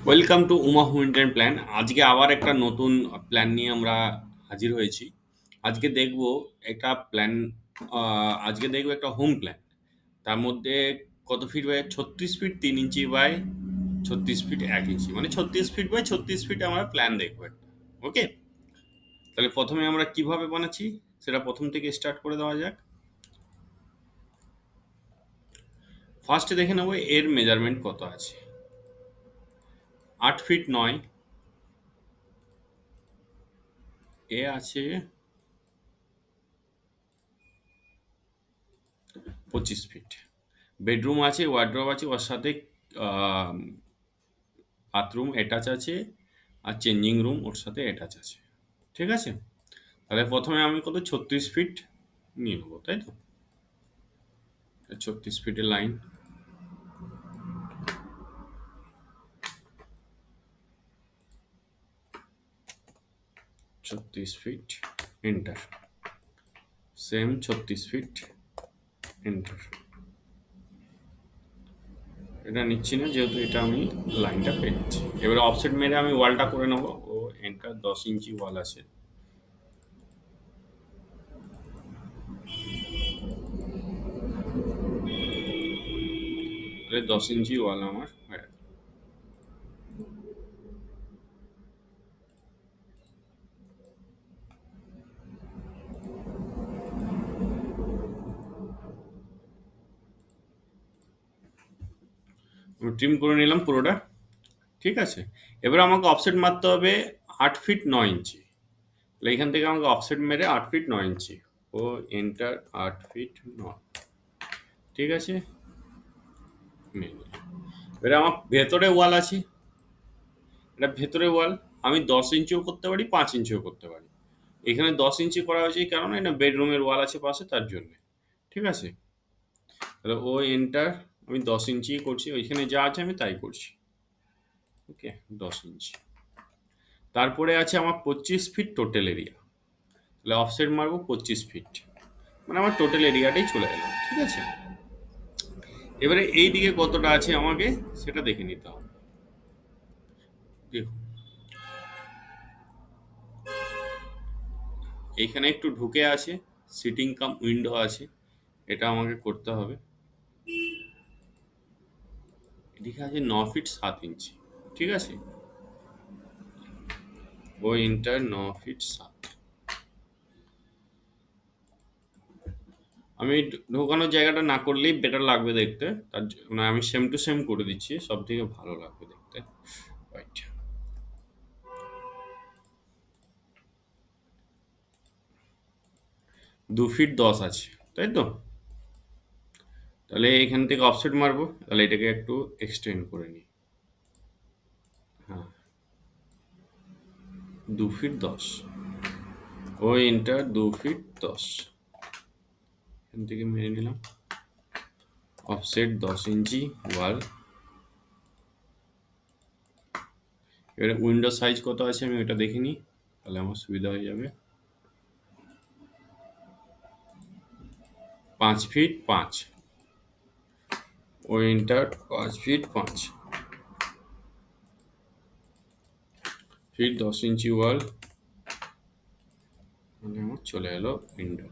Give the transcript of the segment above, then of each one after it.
Welcome to Uma winter plan. আজকে আবার একটা নতুন প্ল্যান নিয়ে আমরা হাজির হয়েছি। আজকে দেখব একটা প্ল্যান। আজকে দেখব একটা হোম প্ল্যান। তার মধ্যে কত feet by 36 feet 3 inch by 36 feet 1 inch, মানে 36 ফিট বাই 36 ফিট আমরা প্ল্যান দেখবো একটা। ওকে, তাহলে প্রথমে আমরা কিভাবে বানাচ্ছি সেটা প্রথম থেকে স্টার্ট করে দেওয়া যাক। ফার্স্টে দেখে নেবো এর মেজারমেন্ট কত আছে। 8 ফিট 9, এ আছে 25 ফিট। বেডরুম আছে, ওয়ার্ড্রোব আছে, ওর সাথে বাথরুম অ্যাটাচ আছে, আর চেঞ্জিং রুম ওর সাথে অ্যাটাচ আছে। ঠিক আছে, তাহলে প্রথমে আমি কত 36 ফিট নিয়ে নেবো, তাই তো? 36 ফিটের line, 36 fit enter, same 36 fit enter. এটা নিচ্ছি না যেহেতু এটা আমি লাইনটা পেয়ে যাচ্ছি। এবারে অফসেট মেরে আমি ওয়ালটা করে নেবো। ও এন্টার, 10 ইঞ্চি ওয়াল আছে, 10 ইঞ্চি ওয়াল আমার হয়ে গেল। আমি ট্রিম করে নিলাম পুরোটা। ঠিক আছে, এবার আমাকে অফসেট মারতে হবে 8 ফিট 9 ইঞ্চি। তাহলে এখান থেকে আমাকে অফসেট মেরে 8 ফিট 9 ইঞ্চি। ও এন্টার, 8 ফিট 9। ঠিক আছে, মেরে নিলাম। এবার আমার ভেতরে ওয়াল আছে, এটা ভেতরে ওয়াল। আমি 10 ইঞ্চিও করতে পারি, 5 ইঞ্চিও করতে পারি। এখানে 10 ইঞ্চি করা হয়েছে এই কারণে এটা বেডরুমের ওয়াল আছে পাশে, তার জন্য। ঠিক আছে, তাহলে ও এন্টার, আমি 10 ইঞ্চি করছি, ওইখানে যা আছে আমি তাই করছি। ওকে, 10 ইঞ্চি। তারপরে আছে আমার 25 ফিট টোটাল এরিয়া। তাহলে অফসেট মারবো 25 ফিট, মানে আমার টোটাল এরিয়াটাই চলে গেল। ঠিক আছে, এবারে এই দিকে কতটা আছে আমাকে সেটা দেখে নিতে হবে। দেখুন, এইখানে একটু ঢুকে আছে, সিটিং কাম উইন্ডো আছে, এটা আমাকে করতে হবে। এদিকে আছে 9 ফিট 7 ইঞ্চি। ঠিক আছে, ও ইন্টার 9 ফিট 7। আমি ঢোকানোর জায়গাটা না করলেই বেটার লাগবে দেখতে, মানে আমি সেম টু সেম করে দিচ্ছি, সব থেকে ভালো লাগবে দেখতে। রাইট, 2 ফিট 10 আছে, তাই তো? তাহলে এখান থেকে অফসেট মারবো, তাহলে এটাকে একটু এক্সটেন্ড করে নিই। হ্যাঁ, 2 ফিট 10, ও ইন্টার 2 ফিট 10। এখান থেকে মেরে নিলাম, অফসেট 10 ইঞ্চি ওয়াল। এবারে উইন্ডো সাইজ কত আছে আমি ওটা দেখে নিই, তাহলে আমার সুবিধা হয়ে যাবে। 5 ফিট 5, ও ইন্টার 5 ফিট 5 ফিট 10 ইঞ্চি ওয়াল, মানে আমার চলে এলো উইন্ডো।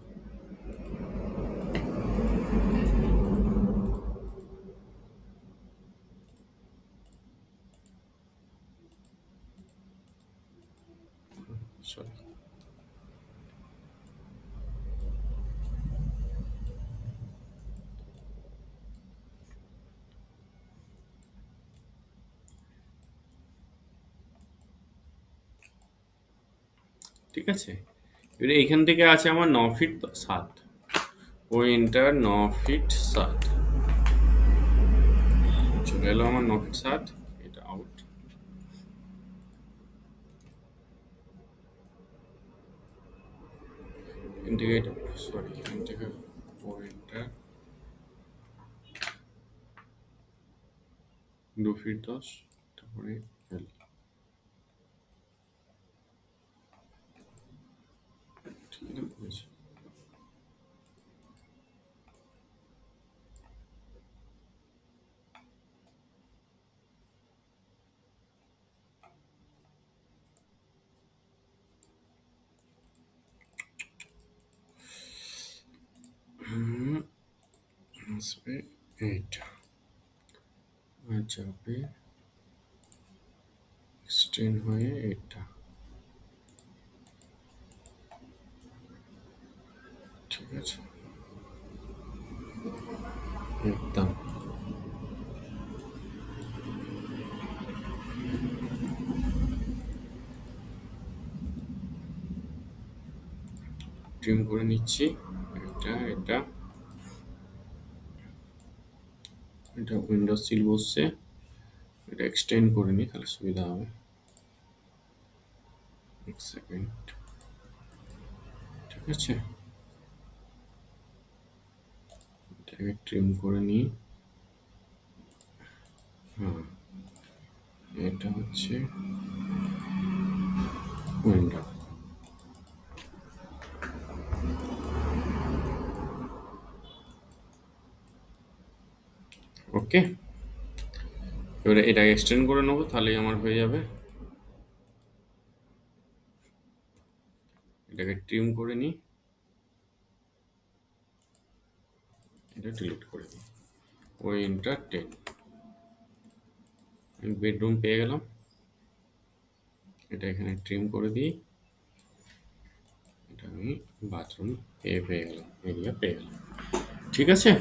সরি, ঠিক আছে। এবারে এখান থেকে আছে আমার 9 ফিট 7, ও ইন্টার 9 ফিট 7, চলে এলো আমার 9 ফিট 7। এটা আউট। এখান থেকে সরি, এখান থেকে ও ইন্টার 2 ফিট 10, তারপরে এল। ঠিক আছে, আসবে এইটা, আর যাবে এক্সটেন্ড হয়ে এটা। ঠিক আছে, একদম ট্রিম করে নিচ্ছি। এটা এটা এটা উইন্ডোজ সিল বসছে, এটা এক্সটেন্ড করে নিই তাহলে সুবিধা হবে। এক সেকেন্ড। ঠিক আছে, এটাকে ট্রিম করে নিই। হ্যাঁ, এটা হচ্ছে উইন্ডো। ওকে, এবারে এটাকে এক্সটেন্ড করে নেবো, তাহলেই আমার হয়ে যাবে। এটাকে ট্রিম করে নিই, এটা ডিলিট করে দিই। ওই এন্টার 10, আমি বেডরুম পেয়ে গেলাম। এটা এখানে ট্রিম করে দিই, এটা আমি বাথরুম পেয়ে গেলাম, এরিয়া পেয়ে গেলাম। ঠিক আছে,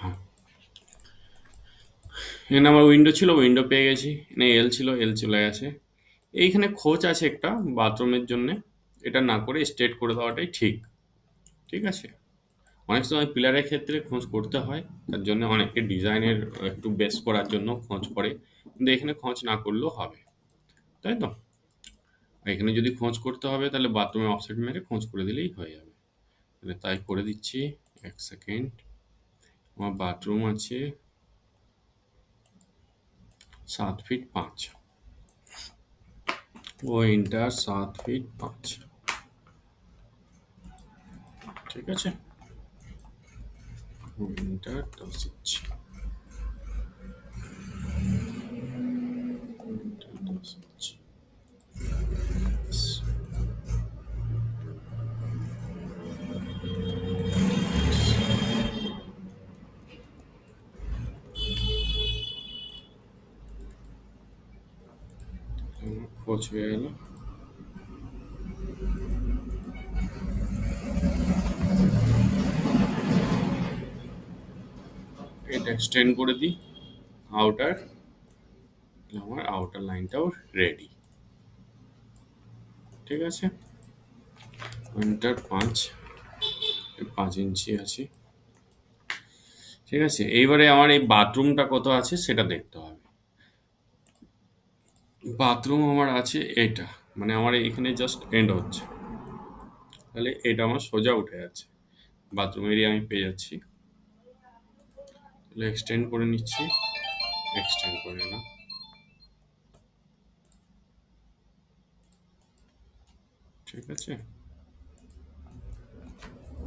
হ্যাঁ, এখানে আমার উইন্ডো ছিল, উইন্ডো পেয়ে গেছি। এখানে এল ছিল, এল চলে গেছে। এইখানে খোঁজ আছে একটা বাথরুমের জন্য, এটা না করে স্ট্রেট করে দেওয়াটাই ঠিক। ঠিক আছে, অনেক সময় পিলারের ক্ষেত্রে খোঁজ করতে হয়, তার জন্য অনেকে ডিজাইনের একটু বেস করার জন্য খোঁজ করে, কিন্তু এখানে খোঁজ না করলেও হবে, তাই তো? আর এখানে যদি খোঁজ করতে হবে তাহলে বাথরুমে অফসেট মেরে খোঁজ করে দিলেই হয়ে যাবে। তাহলে তাই করে দিচ্ছি। এক সেকেন্ড। আমার বাথরুম আছে 7 ফিট 5, ও ইন্টার 7 ফিট 5। ঠিক আছে, ও ইন্টার 10 ইঞ্চ, ইন্টার 10 ইঞ্চ। খোঁজ হয়ে গেল। এটা এক্সটেন্ড করে দিই আউটার, আমার আউটার লাইনটাও রেডি। ঠিক আছে, ইন্টার 5 ইঞ্চি আছে। ঠিক আছে, এইবারে আমার এই বাথরুমটা কত আছে সেটা দেখতে হবে। বাথরুম আমার আছে এইটা, মানে আমার এখানে জাস্ট এন্ড হচ্ছে, তাহলে এটা আমার সোজা উঠে যাচ্ছে, বাথরুম এরিয়া আমি পেয়ে যাচ্ছি। তাহলে এক্সটেন্ড করে নিচ্ছি, এক্সটেন্ড করে নিলাম। ঠিক আছে,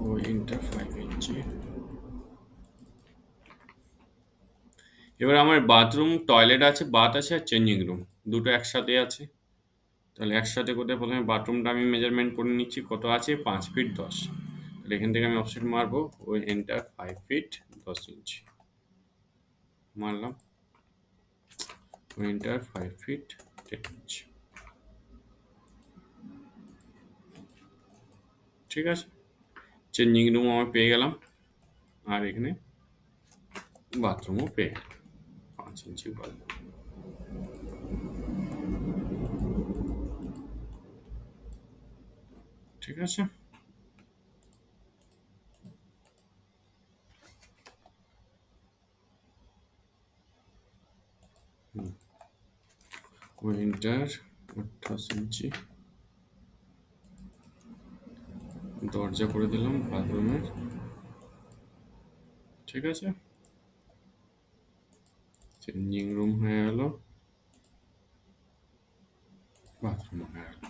ও ইন্টার 5 ইঞ্চি। এবার আমার বাথরুম, টয়লেট আছে, বাথ আছে আর চেঞ্জিং রুম দুটো একসাথে আছে। তাহলে একসাথে করতে প্রথমে বাথরুমটা আমি মেজারমেন্ট করে নিচ্ছি, কত আছে 5 ফিট 10। তাহলে এখান থেকে আমি অপশন মারবো, ওই এন্টার 5 ফিট 10 ইঞ্চি মারলাম, ওই এন্টার 5 ফিট 10 ইঞ্চি। ঠিক আছে, চেঞ্জিং রুম আমি পেয়ে গেলাম, আর এখানে বাথরুমও পেয়ে গেলাম 5 ইঞ্চি করে। ঠিক আছে, ওই এন্টার 28 ইঞ্চি দরজা করে দিলাম বাথরুমের। ঠিক আছে, চেঞ্জিং রুম হয়ে গেল, বাথরুম হয়ে গেল,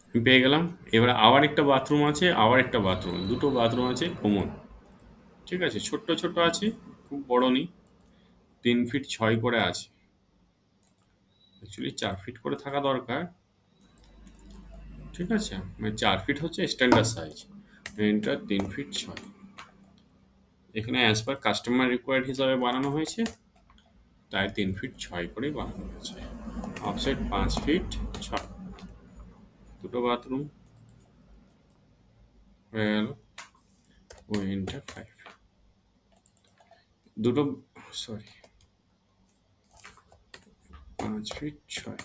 আমি পেয়ে গেলাম। এবার আবার একটা বাথরুম আছে, আবার একটা বাথরুম, দুটো বাথরুম আছে কমন। ঠিক আছে, ছোট্ট ছোট্ট আছে, খুব বড় নেই। 3 ফিট 6 করে আছে, অ্যাকচুয়ালি 4 ফিট করে থাকা দরকার। ঠিক আছে, মানে 4 ফিট হচ্ছে স্ট্যান্ডার্ড সাইজ, এন্টার 3 ফিট 6। এখানে অ্যাজ পার কাস্টমার রিকোয়ার্ড হিসাবে বানানো হয়েছে, তাই 3 ফিট 6 করেই বানানো হয়েছে। অফসেট 5 ফিট 6, দুটো বাথরুম হয়ে গেল। ও এন্টার 5, দুটো, সরি, 5 ফিট 6,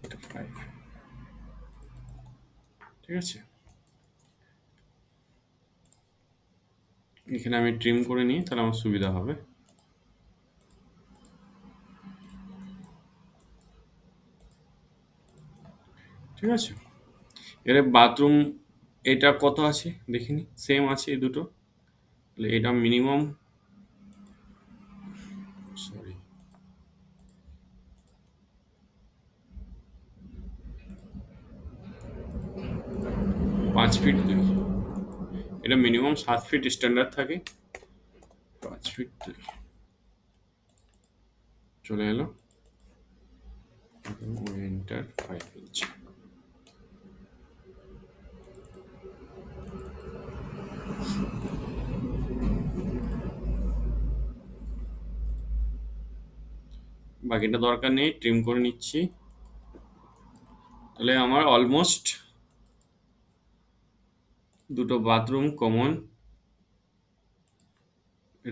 এটা 5, ঠিক আছে। এখানে আমি ট্রিম করে নিই, তাহলে আমার সুবিধা হবে। ঠিক আছে, এর বাথরুম এটা কত আছে দেখিনি, সেম আছে এই দুটো, তাহলে এটা মিনিমাম, সরি, 5 ফিট 2, এটা মিনিমাম 7 ফিট স্ট্যান্ডার্ড থাকে, 5 ফিট 2 চলে এলো। এন্টার 5 ইঞ্চি। বাকিটা দরকার নেই, ট্রিম করে নিচ্ছি। তাহলে আমার অলমোস্ট দুটো বাথরুম কমন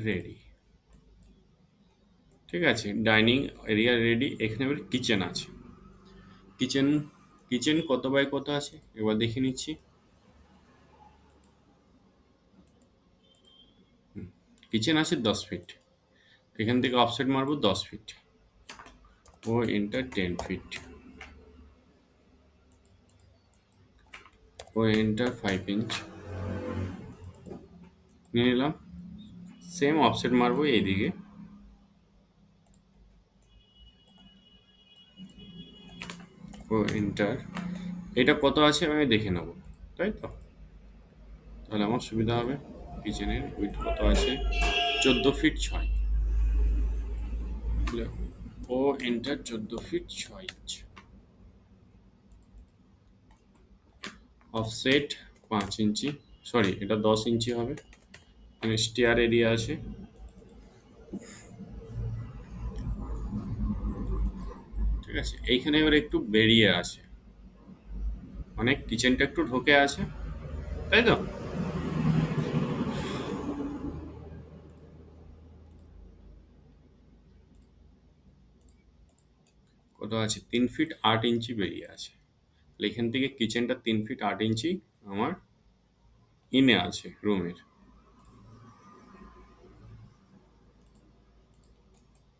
রেডি। ঠিক আছে, ডাইনিং এরিয়া রেডি। এখানে এবার কিচেন আছে। কিচেন কিচেন কত বাই কত আছে এবার দেখে নিচ্ছি। কিচেন আছে 10 ফিট, এখান থেকে অফসেট মারবো 10 ফিট, ও এন্টার 10 ফিট, ও এন্টার 5 ইঞ্চ নিয়ে নিলাম। সেম অফসেট মারবো এইদিকে, ও এন্টার। এটা কত আছে আমি দেখে নেব, তাই তো, তাহলে আমার সুবিধা হবে। কিচেনের উইথ কত আছে, 14 ফিট 6, ও এন্টার 14 ফিট 6 ইঞ্চ, অফসেট 5 ইঞ্চি, সরি এটা 10 ইঞ্চি হবে। এখানে স্টেয়ার এরিয়া আছে, ঠিক আছে। এইখানে এবার একটু বেরিয়ে আছে, মানে কিচেনটা একটু ঢোকে আছে, তাই তো। কত আছে, 3 ফিট 8 ইঞ্চি বেরিয়ে আছে। তাহলে এখান থেকে কিচেনটা 3 ফিট 8 ইঞ্চি আমার ইনে আছে রুমের,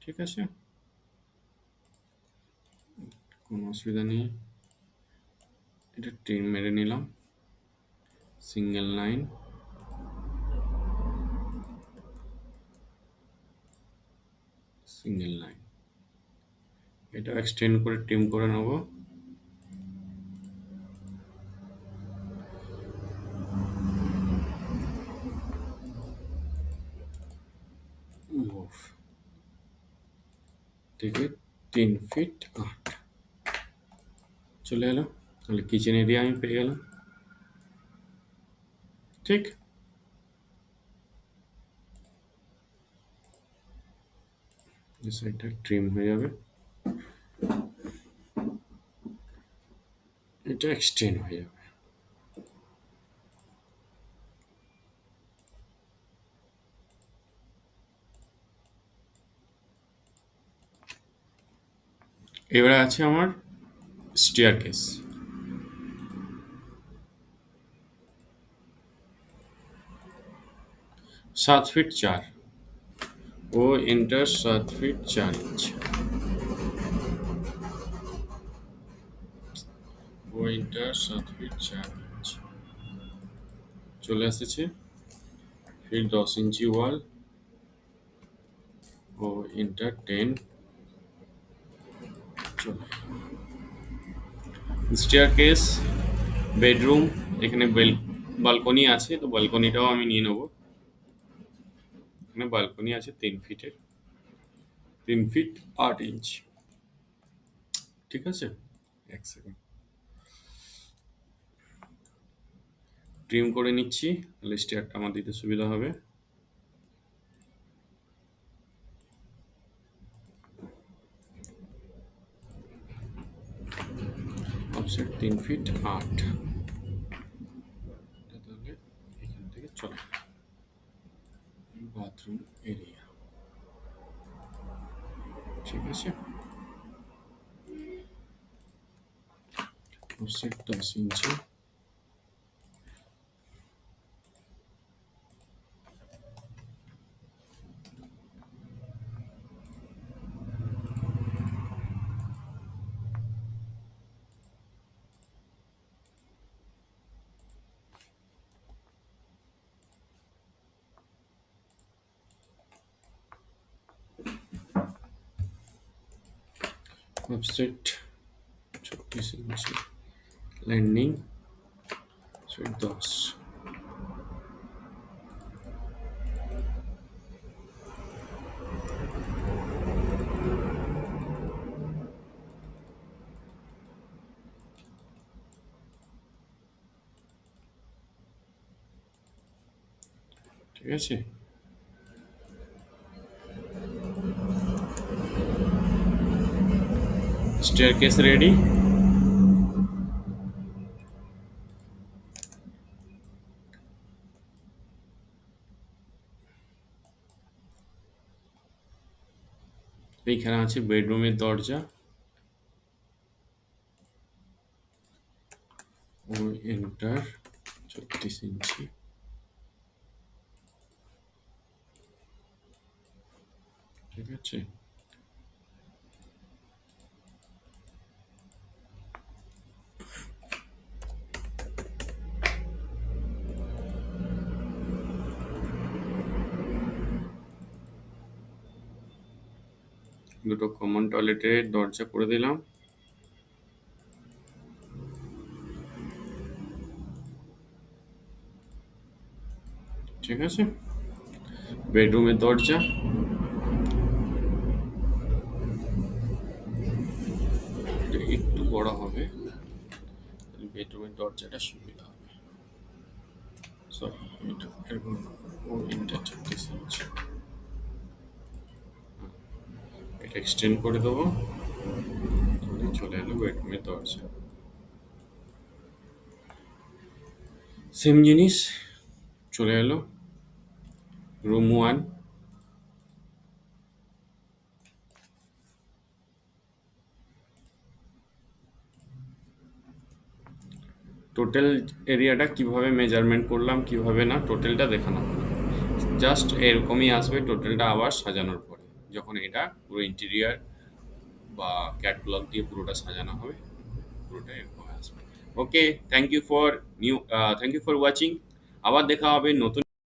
ঠিক আছে, কোনো অসুবিধা নেই। এটা ট্রিম মেরে নিলাম, সিঙ্গেল লাইন, সিঙ্গেল লাইন, এটা এক্সটেন্ড করে ট্রিম করে নেব। মুভ থেকে 3 ফিট 8 চলে এলো। তাহলে কিচেন এরিয়া আমি পেয়ে গেলাম, ঠিক। এই সাইডটা ট্রিম হয়ে যাবে, এটা এক্সটেন্ড হয়ে যাবে। এবারে আছে আমার স্টেয়ার কেস, 7 ফিট 4, ও এন্টার 7 ফিট 4 ইঞ্চ, ও এন্টার 7 ফিট 4 ইঞ্চ চলে এসেছে। ফির 10 ইঞ্চি ওয়াল, ও এন্টার 10 চলে। স্টেয়ার কেস, বেডরুম, এখানে বালকনি আছে, তো বালকনিটাও আমি নিয়ে নেবো। এখানে বালকনি আছে 3 ফিটের, 3 ফিট 8 ইঞ্চ, ঠিক আছে। এক সেকেন্ড, ট্রিম করে নিচ্ছি, তাহলে স্টেয়ারটা আমার দিতে সুবিধা হবে। অফসেট 3 ফিট 8, তাহলে এখান থেকে চলে বাথরুম এরিয়া, ঠিক আছে। অফসেট 10 ইঞ্চি, অফসেট 36 ইঞ্চি, ল্যান্ডিং 10। ঠিক আছে, স্টেয়ারকেস রেডি। এইখানে আছে বেডরুমের দরজা ও এন্টার 36 ইঞ্চি, ঠিক আছে। দুটো কমন টয়লেটের দরজা করে দিলাম। ঠিক আছে, বেডরুমের দরজা, এটা একটু বড় হবে, বেডরুমের দরজাটা সুবিধা হবে। সরি, এটা এরকম ও এটা 36 ইঞ্চি, এটা এক্সটেন্ড করে দেবো, তাহলে চলে এলো বেডরুমের দরজা। সেম জিনিস চলে এলো রুম 1। টোটাল এরিয়াটা কিভাবে মেজারমেন্ট করলাম কিভাবে না, টোটালটা দেখানো হলো। জাস্ট এরকমই আসবে টোটালটা আবার সাজানোর পরে, যখন এটা পুরো ইন্টেরিয়ার বা ক্যাটলগ দিয়ে পুরোটা সাজানো হবে, পুরোটা এরকম আসবে। ওকে, থ্যাংক ইউ ফর ওয়াচিং। আবার দেখা হবে নতুন